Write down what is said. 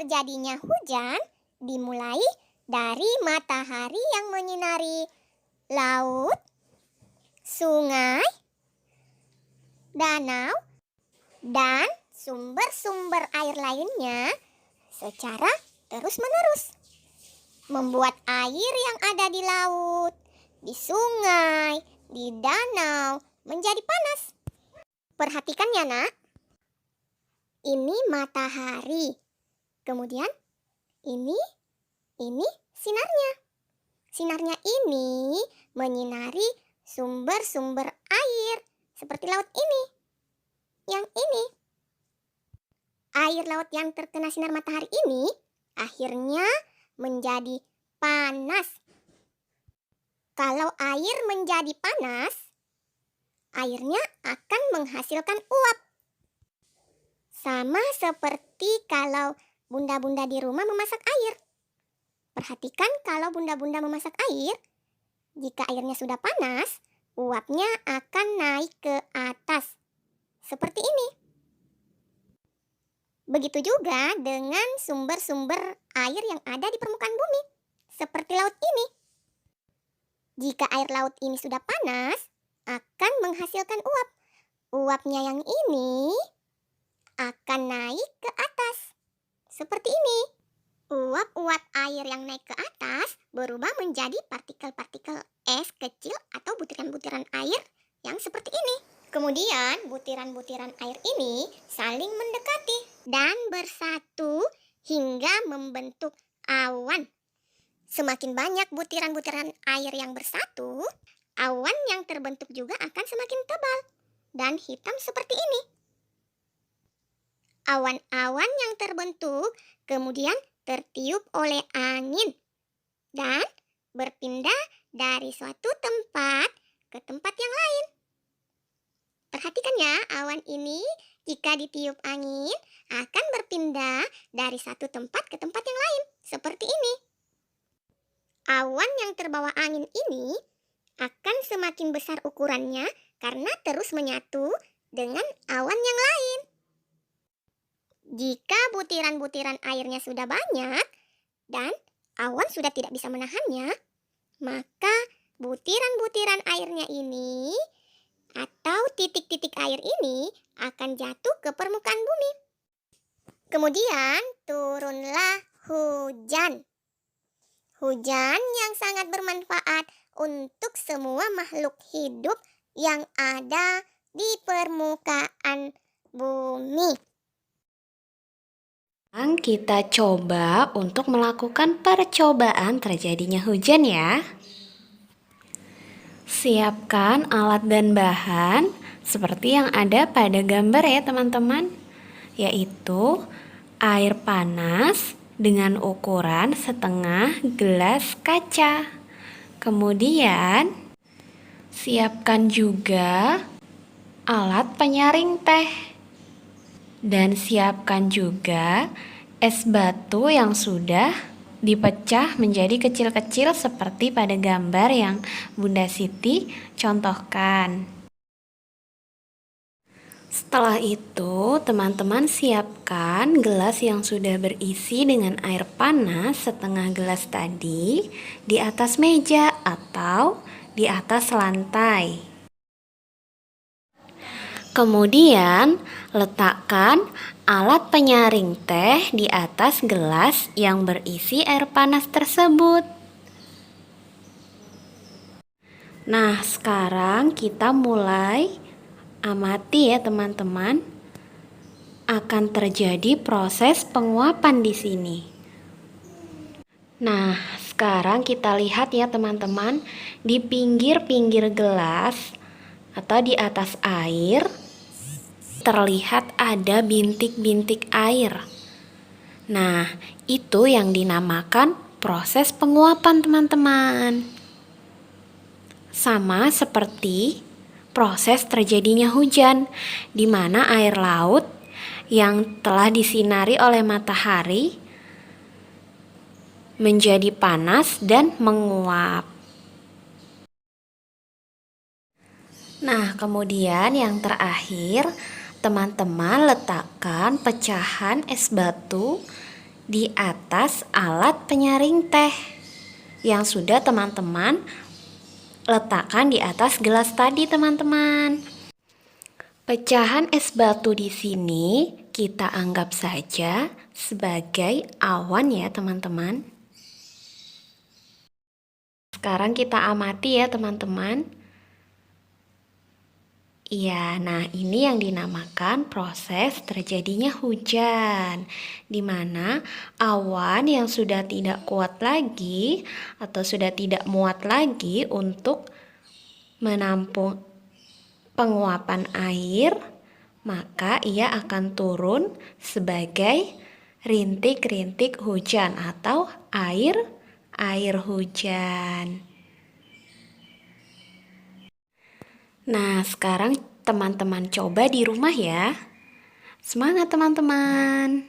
terjadinya hujan dimulai dari matahari yang menyinari laut, sungai, danau, dan sumber-sumber air lainnya secara terus-menerus, membuat air yang ada di laut, di sungai, di danau menjadi panas. Perhatikan ya nak, ini matahari, kemudian ini sinarnya. Sinarnya ini menyinari sumber-sumber air seperti laut ini. Yang ini, air laut yang terkena sinar matahari ini akhirnya menjadi panas. Kalau air menjadi panas, airnya akan menghasilkan uap. Sama seperti kalau bunda-bunda di rumah memasak air. Perhatikan kalau bunda-bunda memasak air, jika airnya sudah panas, uapnya akan naik ke atas. Seperti ini. Begitu juga dengan sumber-sumber air yang ada di permukaan bumi, seperti laut ini. Jika air laut ini sudah panas, akan menghasilkan uap. Uapnya yang ini akan naik ke atas. Seperti ini. Uap-uap air yang naik ke atas berubah menjadi partikel-partikel es kecil atau butiran-butiran air yang seperti ini. Kemudian butiran-butiran air ini saling mendekati dan bersatu hingga membentuk awan. Semakin banyak butiran-butiran air yang bersatu, awan yang terbentuk juga akan semakin tebal dan hitam seperti ini. Awan-awan yang terbentuk kemudian tertiup oleh angin dan berpindah dari suatu tempat ke tempat yang lain. Perhatikan ya, awan ini jika ditiup angin akan berpindah dari satu tempat ke tempat yang lain, seperti ini. Awan yang terbawa angin ini akan semakin besar ukurannya karena terus menyatu dengan awan yang lain. Jika butiran-butiran airnya sudah banyak dan awan sudah tidak bisa menahannya, maka butiran-butiran airnya ini atau titik-titik air ini akan jatuh ke permukaan bumi. Kemudian turunlah hujan. Hujan yang sangat bermanfaat untuk semua makhluk hidup yang ada di permukaan bumi. Kita coba untuk melakukan percobaan terjadinya hujan ya. Siapkan alat dan bahan seperti yang ada pada gambar ya teman-teman, yaitu air panas dengan ukuran setengah gelas kaca. Kemudian siapkan juga alat penyaring teh. Dan siapkan juga es batu yang sudah dipecah menjadi kecil-kecil seperti pada gambar yang Bunda Siti contohkan. Setelah itu, teman-teman siapkan gelas yang sudah berisi dengan air panas setengah gelas tadi di atas meja atau di atas lantai. Kemudian, letakkan alat penyaring teh di atas gelas yang berisi air panas tersebut. Nah, sekarang kita mulai amati ya teman-teman. Akan terjadi proses penguapan di sini. Nah, sekarang kita lihat ya teman-teman, di pinggir-pinggir gelas atau di atas air terlihat ada bintik-bintik air. Nah, itu yang dinamakan proses penguapan teman-teman. Sama seperti proses terjadinya hujan, di mana air laut yang telah disinari oleh matahari menjadi panas dan menguap. Nah, kemudian yang terakhir, teman-teman letakkan pecahan es batu di atas alat penyaring teh yang sudah teman-teman letakkan di atas gelas tadi, teman-teman. Pecahan es batu di sini kita anggap saja sebagai awan ya, teman-teman. Sekarang kita amati ya, teman-teman. Iya, nah ini yang dinamakan proses terjadinya hujan, di mana awan yang sudah tidak kuat lagi atau sudah tidak muat lagi untuk menampung penguapan air, maka ia akan turun sebagai rintik-rintik hujan atau air hujan. Nah, sekarang teman-teman coba di rumah ya. Semangat teman-teman.